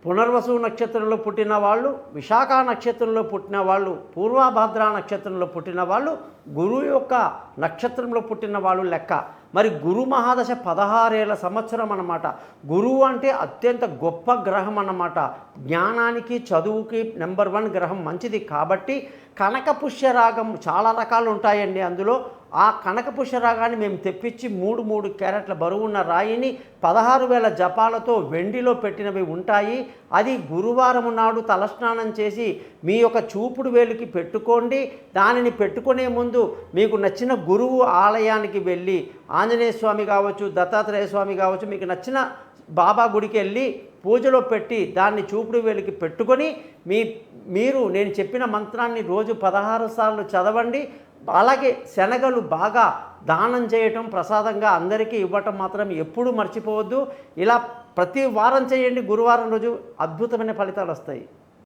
పునర్వసు నక్షత్రంలో పుట్టిన వాళ్ళు, విశాఖ నక్షత్రంలో పుట్టిన వాళ్ళు, పూర్వభద్ర నక్షత్రంలో పుట్టిన వాళ్ళు గురువు యొక్క నక్షత్రంలో పుట్టిన వాళ్ళు లెక్క. మరి గురు మహాదశ 16 ఏళ్ల సంవత్సరం అన్నమాట. గురువు అంటే అత్యంత గొప్ప గ్రహం అన్నమాట. జ్ఞానానికి, చదువుకి నెంబర్ 1 గ్రహం మంచిది. కాబట్టి కనకపుష్యరాగం చాలా రకాలు ఉంటాయండి. అందులో ఆ కనకపుష్యరాగాన్ని మేము తెప్పించి 3 క్యారెట్ల బరువున్న రాయిని 16,000 జపాలతో వెండిలో పెట్టినవి ఉంటాయి. అది గురువారం నాడు తలస్నానం చేసి మీ యొక్క చూపుడు వేలుకి పెట్టుకోండి. దానిని పెట్టుకునే ముందు మీకు నచ్చిన గురువు ఆలయానికి వెళ్ళి, ఆంజనేయ స్వామి కావచ్చు, దత్తాత్రేయ స్వామి కావచ్చు, మీకు నచ్చిన బాబా గుడికి వెళ్ళి పూజలో పెట్టి దాన్ని చూపుడు వేలికి పెట్టుకొని మీరు నేను చెప్పిన మంత్రాన్ని రోజు 16 సార్లు చదవండి. అలాగే శనగలు బాగా దానం చేయటం, ప్రసాదంగా అందరికీ ఇవ్వటం మాత్రం ఎప్పుడూ మర్చిపోవద్దు. ఇలా ప్రతి వారం చేయండి. గురువారం రోజు అద్భుతమైన ఫలితాలు వస్తాయి.